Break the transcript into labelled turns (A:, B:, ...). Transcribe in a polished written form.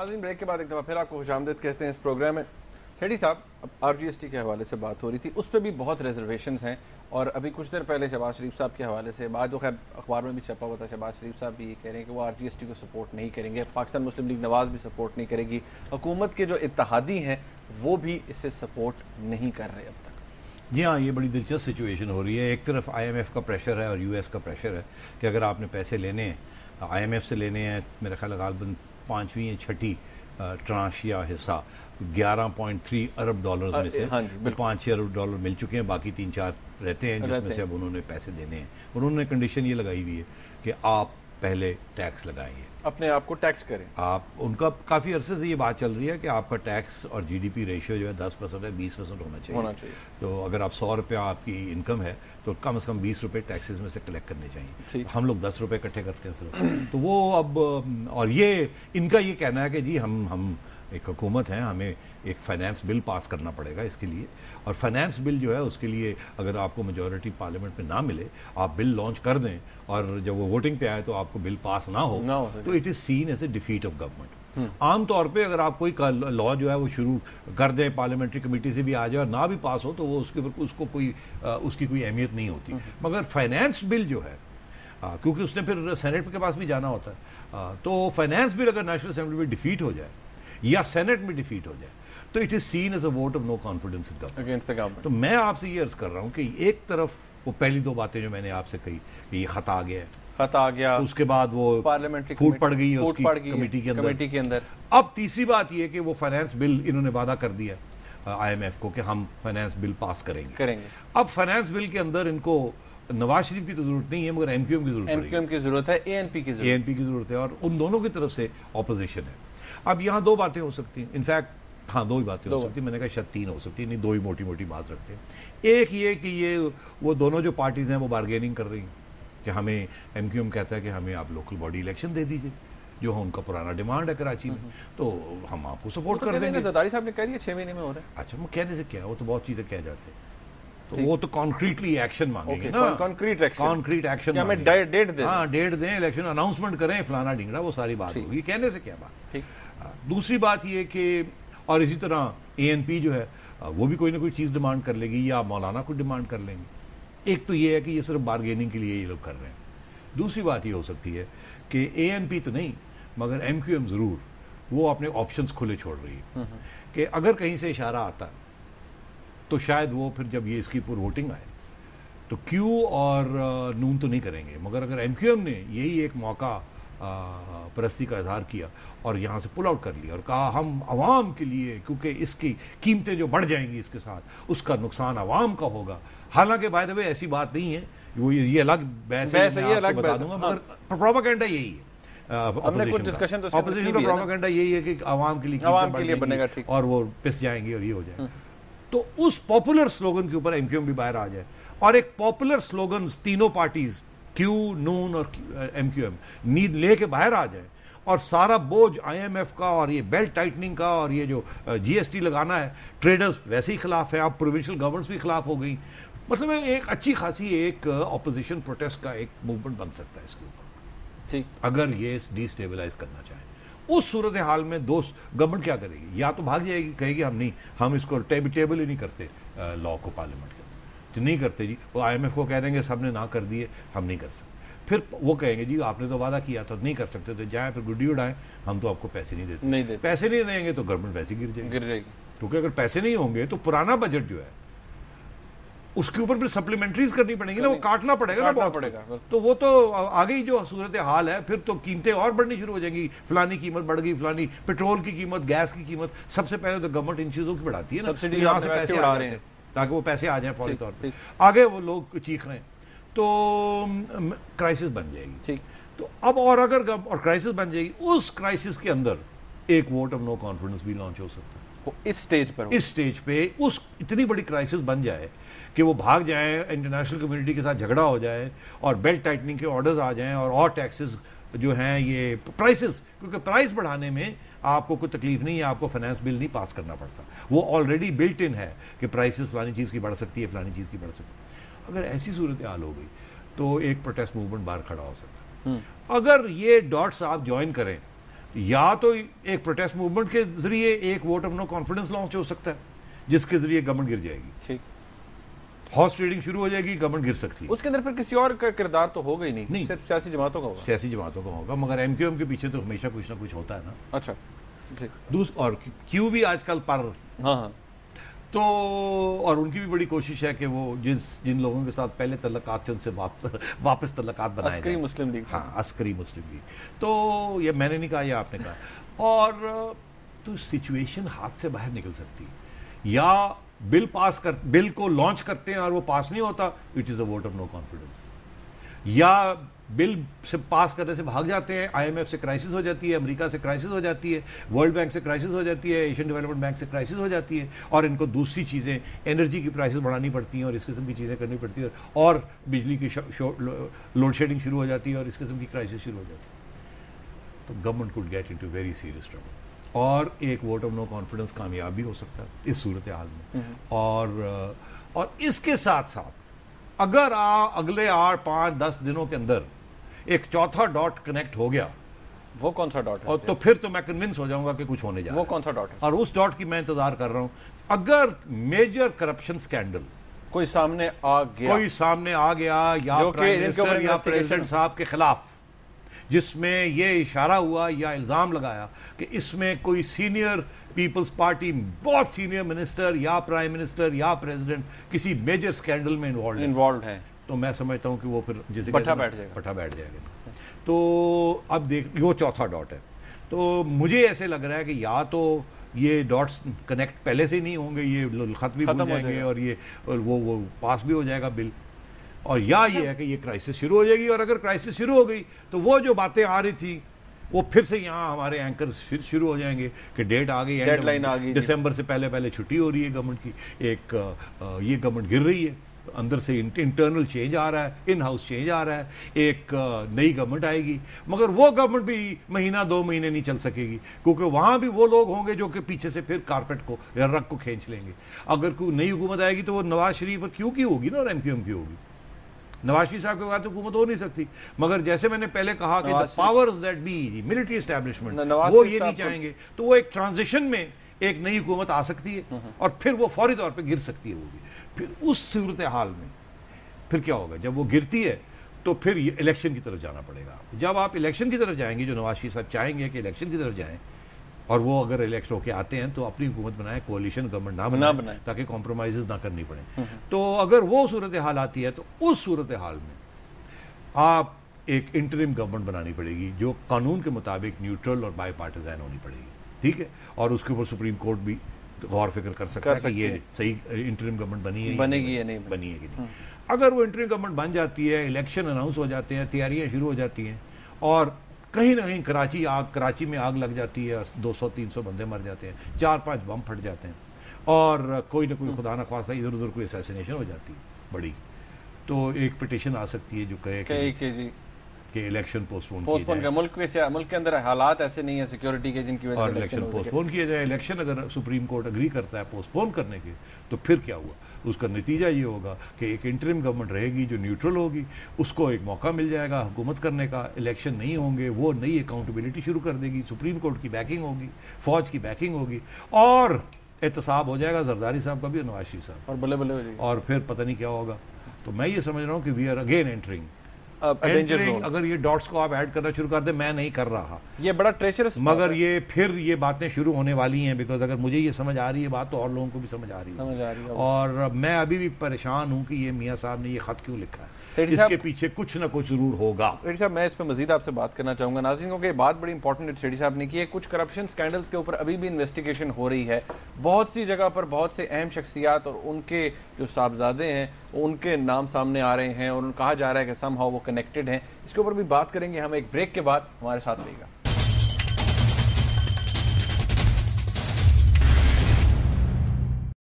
A: नाज़रीन, ब्रेक के बाद एक दफ़ा फिर आपको खुशामदीद कहते हैं इस प्रोग्राम में। शेडी साहब, अब RGST के हवाले से बात हो रही थी, उस पर भी बहुत रिजर्वेशंस हैं और अभी कुछ देर पहले शहबाज शरीफ साहब के हवाले से बात, जो खैर अखबार में भी छपा हुआ था, शहबाज शरीफ साहब भी ये कह रहे हैं कि वो RGST को सपोर्ट नहीं करेंगे, पाकिस्तान मुस्लिम लीग नवाज़ भी सपोर्ट नहीं करेगी, हुकूमत के जो इत्तेहादी हैं वो भी इसे सपोर्ट नहीं कर रहे अब तक।
B: जी हाँ, ये बड़ी दिलचस्प सिचुएशन हो रही है। एक तरफ IMF का प्रेशर है और US का प्रेशर है कि अगर आपने पैसे लेने हैं, IMF से लेने हैं, मेरा ख्याल गालबन 5वीं या 6ठी ट्रांश या हिस्सा 11.3 अरब डॉलर्स में से 5-6 अरब डॉलर मिल चुके हैं, बाकी 3-4 रहते हैं जिसमें से अब उन्होंने पैसे देने हैं। उन्होंने कंडीशन ये लगाई हुई है कि आप पहले टैक्स लगाएंगे,
A: अपने आप को टैक्स करें।
B: आप उनका काफ़ी अरसे से ये बात चल रही है कि आपका टैक्स और GDP रेशियो जो है 10% है, 20% होना चाहिए। तो अगर आप 100 रुपये आपकी इनकम है तो कम से कम 20 रुपये टैक्सेस में से कलेक्ट करने चाहिए। हम लोग 10 रुपये इकट्ठे करते हैं सिर्फ। तो वो अब और ये इनका ये कहना है कि जी हम एक हुकूमत है, हमें एक फाइनेंस बिल पास करना पड़ेगा इसके लिए, और फाइनेंस बिल जो है उसके लिए अगर आपको मेजॉरिटी पार्लियामेंट में ना मिले, आप बिल लॉन्च कर दें और जब वो वोटिंग पे आए तो आपको बिल पास ना हो तो it is seen as a defeat of government. आमतौर पे अगर आप कोई लॉ जो है वो शुरू कर दें, पार्लियामेंट्री कमेटी से भी आ जाए और ना भी पास हो तो वो उसके ऊपर उसकी कोई अहमियत नहीं होती। मगर फाइनेंस बिल जो है, क्योंकि उसने फिर सेनेट के पास भी जाना होता है, तो फाइनेंस बिल अगर नेशनल असेंबली में डिफीट हो जाए या सेनेट में डिफीट हो जाए तो it is seen as a vote of no confidence in government. तो मैं आपसे ये अर्ज कर रहा हूँ कि एक तरफ वो पहली दो बातें जो मैंने आपसे कही कि ये खत आ गया है, तो उसके बाद वो
A: पार्लियामेंट्री
B: फूट पड़ गई है उसकी कमेटी के अंदर। अब तीसरी बात ये कि वो फाइनेंस बिल इन्होंने वादा कर दिया IMF को कि हम फाइनेंस बिल पास करेंगे। अब फाइनेंस बिल के अंदर इनको नवाज शरीफ की तो जरूरत नहीं है, मगर MQM की जरूरत है,
A: ANP की जरूरत
B: है, और उन दोनों की तरफ से ऑपोजिशन है। अब यहाँ दो बातें हो सकती हैं, इनफैक्ट हाँ दो ही बातें हो सकती हैं, मैंने कहा शायद 3 हो सकती है, नहीं 2 ही मोटी मोटी बात रखते हैं। एक ये कि ये वो दोनों जो पार्टीज हैं वो बार्गेनिंग कर रही हैं कि हमें MQM कहता है कि हमें आप लोकल बॉडी इलेक्शन दे दीजिए, जो है उनका पुराना डिमांड है कराची में, तो हम आपको सपोर्ट कर देंगे।
A: जरदारी साहब ने कह दिया 6 महीने में हो रहा है।
B: अच्छा, वो कहने से क्या, वो तो बहुत चीजें कह जाते हैं, तो वो तो कॉन्क्रीटली एक्शन मांगेंगे ना,
A: कॉन्क्रीट एक्शन,
B: हमें डेट दें, हाँ डेट दें, इलेक्शन अनाउंसमेंट करें, फलाना ढिंगड़ा, वो सारी बात होगी। कहने से क्या बात। दूसरी बात ये कि और इसी तरह ANP जो है वो भी कोई ना कोई चीज़ डिमांड कर लेगी या मौलाना को डिमांड कर लेंगे। एक तो ये है कि ये सिर्फ बार्गेनिंग के लिए ये लोग कर रहे हैं। दूसरी बात ये हो सकती है कि ANP तो नहीं मगर MQM ज़रूर वो अपने ऑप्शंस खुले छोड़ रही है कि अगर कहीं से इशारा आता तो शायद वो फिर जब ये इसकी पूरी वोटिंग आए तो Q और नून तो नहीं करेंगे, मगर अगर MQM ने यही एक मौका परस्ती का इजहार किया और यहाँ से पुल आउट कर लिया और कहा हम आवाम के लिए, क्योंकि इसकी कीमतें जो बढ़ जाएंगी इसके साथ उसका नुकसान आवाम का होगा। हालांकि बाय द वे ऐसी बात नहीं है, वो ये अलग बहस है, मैं आपको बता दूंगा, मगर प्रोपेगेंडा यही है। ऑपोजिशन का प्रोपेगेंडा यही है कि आवाम के लिए बनेगा और वो पिस जाएंगे और ये हो जाएगा। तो उस पॉपुलर स्लोगन के ऊपर MQM भी बाहर आ जाए और एक पॉपुलर स्लोगन तीनों पार्टीज Q, नून और MQM नींद लेके बाहर आ जाए और सारा बोझ IMF का और ये बेल्ट टाइटनिंग का और ये जो GST लगाना है, ट्रेडर्स वैसे ही खिलाफ है, अब प्रोविंशियल गवर्नमेंट्स भी खिलाफ हो गई। मतलब एक अच्छी खासी एक ऑपोजिशन प्रोटेस्ट का एक मूवमेंट बन सकता है इसके ऊपर, ठीक, अगर ये डिस्टेबलाइज करना चाहें। उस सूरत हाल में दोस्त गवर्नमेंट क्या करेगी, या तो भाग जाएगी, कहेगी हम इसको टेबल ही नहीं करते लॉ को पार्लियामेंट के अंदर, तो नहीं करते जी, वो IMF को कह देंगे सबने ना कर दिए, हम नहीं कर सकते। फिर वो कहेंगे जी आपने तो वादा किया था, नहीं कर सकते, तो जाएं फिर गुड्डी उड़ाएं, हम तो आपको पैसे नहीं देते। पैसे नहीं देंगे तो गवर्नमेंट वैसे गिर जाएगी, क्योंकि अगर पैसे नहीं होंगे तो पुराना बजट जो है उसके ऊपर फिर सप्लीमेंट्रीज करनी पड़ेगी ना, वो काटना पड़ेगा ना, तो वो तो आगे ही जो सूरत हाल है, फिर तो कीमतें और बढ़नी शुरू हो जाएंगी, फलानी कीमत बढ़ गई, फलानी पेट्रोल की कीमत, गैस की कीमत। सबसे पहले तो गवर्नमेंट इन चीजों की बढ़ाती है ना, यहाँ से पैसे आ रहे हैं ताकि वो पैसे आ जाए फौरी तौर पे, आगे वो लोग चीख रहे हैं, तो क्राइसिस बन जाएगी। तो अब और क्राइसिस बन जाएगी, उस क्राइसिस के अंदर एक वोट ऑफ नो कॉन्फिडेंस भी लॉन्च हो सकता है।
A: इस स्टेज पे उस इतनी बड़ी क्राइसिस बन जाए कि वो भाग जाएं, इंटरनेशनल कम्युनिटी के साथ झगड़ा हो जाए और बेल्ट टाइटनिंग के ऑर्डर्स आ जाएं और टैक्सेस जो हैं, ये प्राइसेस, क्योंकि प्राइस बढ़ाने में आपको कोई तकलीफ नहीं है, आपको फाइनेंस बिल नहीं पास करना पड़ता, वो ऑलरेडी बिल्ट इन है कि प्राइसेस फलानी चीज़ की बढ़ सकती है, फलानी चीज़ की बढ़ सकती है। अगर ऐसी सूरत हाल हो गई तो एक प्रोटेस्ट मूवमेंट बाहर खड़ा हो सकता है। अगर ये डॉट्स आप ज्वाइन करें या तो एक प्रोटेस्ट मूवमेंट के जरिए एक vote of no confidence launch हो सकता है जिसके जरिए गवर्नमेंट गिर जाएगी,
B: ठीक,
A: हॉर्स ट्रेडिंग शुरू हो जाएगी, गवर्नमेंट गिर सकती है।
B: उसके अंदर फिर किसी और का किरदार तो होगा ही नहीं, सिर्फ सियासी जमातों का होगा।
A: सियासी जमातों का होगा, मगर एमक्यूएम के पीछे तो हमेशा कुछ ना कुछ होता है ना।
B: अच्छा,
A: और क्यू भी आजकल पर,
B: हाँ,
A: तो और उनकी भी बड़ी कोशिश है कि वो जिन लोगों के साथ पहले तल्लकात थे उनसे वापस तल्लकात बनाए
B: अस्करी मुस्लिम लीग,
A: हाँ अस्करी मुस्लिम लीग। तो ये मैंने नहीं कहा, ये आपने कहा। और तो सिचुएशन हाथ से बाहर निकल सकती है, या बिल को लॉन्च करते हैं और वो पास नहीं होता, it is a vote of no confidence, या बिल से पास करने से भाग जाते हैं, आईएमएफ से क्राइसिस हो जाती है, अमेरिका से क्राइसिस हो जाती है, वर्ल्ड बैंक से क्राइसिस हो जाती है, एशियन डेवलपमेंट बैंक से क्राइसिस हो जाती है, और इनको दूसरी चीज़ें, एनर्जी की प्राइसेस बढ़ानी पड़ती हैं और इस किस्म की चीज़ें करनी पड़ती है, और बिजली की लोड शेडिंग शुरू हो जाती है और इस किस्म की क्राइसिस शुरू हो जाती है। तो government could get into very serious trouble, और एक वोट ऑफ नो कॉन्फिडेंस कामयाब भी हो सकता है इस सूरत हाल में। और इसके साथ साथ अगर अगले 8-5-10 दिनों के अंदर एक चौथा डॉट कनेक्ट हो गया,
B: वो कौन सा डॉट है?
A: और तो फिर तो मैं कन्विंस हो जाऊंगा कि कुछ होने जा रहा है।
B: वो कौन सा डॉट है?
A: और उस डॉट की मैं इंतजार कर रहा हूं। अगर मेजर करप्शन स्कैंडल
B: कोई सामने आ गया,
A: या प्राइम मिनिस्टर या प्रेसिडेंट साहब के खिलाफ, जिसमें ये इशारा हुआ या इल्जाम लगाया कि इसमें कोई सीनियर पीपल्स पार्टी बहुत सीनियर मिनिस्टर या प्राइम मिनिस्टर या प्रेसिडेंट किसी मेजर स्कैंडल में इन्वॉल्व है, तो मैं समझता हूं कि वो फिर जैसे
B: पट्टा बैठ जाएगा।
A: तो अब देख, वो चौथा डॉट है। तो मुझे ऐसे लग रहा है कि या तो ये डॉट्स कनेक्ट पहले से नहीं होंगे, ये खत्म भी हो जाएंगे और ये वो पास भी हो जाएगा बिल, और या ये है कि ये क्राइसिस शुरू हो जाएगी। और अगर क्राइसिस शुरू हो गई तो वो जो बातें आ रही थी वो फिर से यहाँ हमारे एंकर्स फिर शुरू हो जाएंगे कि डेट आ गई,
B: डेडलाइन आ गई,
A: दिसंबर से पहले छुट्टी हो रही है गवर्नमेंट की, ये गवर्नमेंट गिर रही है, अंदर से इंटरनल चेंज आ रहा है, इन हाउस चेंज आ रहा है, एक नई गवर्नमेंट आएगी। मगर वो गवर्नमेंट भी महीना 2 महीने नहीं चल सकेगी, क्योंकि वहां भी वो लोग होंगे जो कि पीछे से फिर कारपेट को या रग को खींच लेंगे। अगर कोई नई हुकूमत आएगी तो वो नवाज शरीफ और क्यू की होगी ना, और एमक्यूएम की होगी। नवाज शरीफ साहब के बाद तो हुकूमत हो नहीं सकती। मगर जैसे मैंने पहले कहा कि the powers that be military establishment, वो ये नहीं चाहेंगे, तो वो एक ट्रांजिशन में एक नई हुकूमत आ सकती है और फिर वो फौरी तौर पे गिर सकती है। वो भी फिर उस सूरत हाल में फिर क्या होगा, जब वो गिरती है तो फिर इलेक्शन की तरफ जाना पड़ेगा। जब आप इलेक्शन की तरफ जाएंगे, जो नवाज शरीफ साहब चाहेंगे कि इलेक्शन की तरफ जाएं, और वो अगर इलेक्ट होके आते हैं तो अपनी हुकूमत बनाए, कोalition गवर्नमेंट ना बनाए ताकि कॉम्प्रोमाइज़ ना करनी पड़े। तो अगर वो सूरत हाल आती है तो उस सूरत हाल में आप एक इंटरिम गवर्नमेंट बनानी पड़ेगी जो कानून के मुताबिक न्यूट्रल और बाई पार्टिजान होनी पड़ेगी, ठीक है। और उसके ऊपर सुप्रीम कोर्ट भी गौर फिक्र कर सकता है कि ये सही इंटरिम गवर्नमेंट बनेगी या नहीं बनी है कि नहीं। अगर वो इंटरिम गवर्नमेंट बन जाती है, इलेक्शन अनाउंस हो जाते हैं, तैयारियां शुरू हो जाती हैं, और कहीं ना कहीं कराची में आग लग जाती है और 200-300 बंदे मर जाते हैं, 4-5 बम फट जाते हैं, और कोई ना कोई खुदा न खासा इधर उधर कोई असैसिनेशन हो जाती है बड़ी, तो एक पिटीशन आ सकती है जो कहे कि इलेक्शन पोस्टपोन
B: किया, मुल्क के अंदर हालात ऐसे नहीं है सिक्योरिटी के जिनकी वजह से
A: इलेक्शन पोस्टपोन किया जाए। इलेक्शन अगर सुप्रीम कोर्ट एग्री करता है पोस्टपोन करने के, तो फिर क्या हुआ, उसका नतीजा ये होगा कि एक इंटरिम गवर्नमेंट रहेगी जो न्यूट्रल होगी, उसको एक मौका मिल जाएगा हुकूमत करने का, इलेक्शन नहीं होंगे, वो नई अकाउंटेबिलिटी शुरू कर देगी, सुप्रीम कोर्ट की बैकिंग होगी, फौज की बैकिंग होगी, और एहतसाब हो जाएगा जरदारी साहब का भी, नवाज शरीफ साहब,
B: और बल्ले बल्ले हो जाएगी,
A: और फिर पता नहीं क्या होगा। तो मैं ये समझ रहा हूँ कि वी आर अगेन एंटरिंग। अगर ये डॉट्स को आप ऐड करना शुरू कर दे, मैं नहीं कर रहा,
B: ये बड़ा ट्रेचरस,
A: मगर ये बातें शुरू होने वाली हैं, बिकॉज अगर मुझे ये समझ आ रही है बात, तो और लोगों को भी समझ आ रही है। और मैं अभी भी परेशान हूं कि ये मियां साहब ने ये खत क्यों लिखा है, इसके पीछे कुछ ना कुछ जरूर होगा।
B: सेठी साहब, मैं इस पर मजीद आपसे बात करना चाहूंगा नाज़रीन, क्योंकि बात बड़ी इंपॉर्टेंट सेठी साहब ने की है। कुछ करप्शन स्कैंडल्स के ऊपर अभी भी इन्वेस्टिगेशन हो रही है, बहुत सी जगह पर बहुत से अहम शख्सियात और उनके जो साहबजादे हैं उनके नाम सामने आ रहे हैं, और कहा जा रहा है कि समहाउ वो कनेक्टेड हैं। इसके ऊपर भी बात करेंगे हम एक ब्रेक के बाद, हमारे साथ रहिएगा।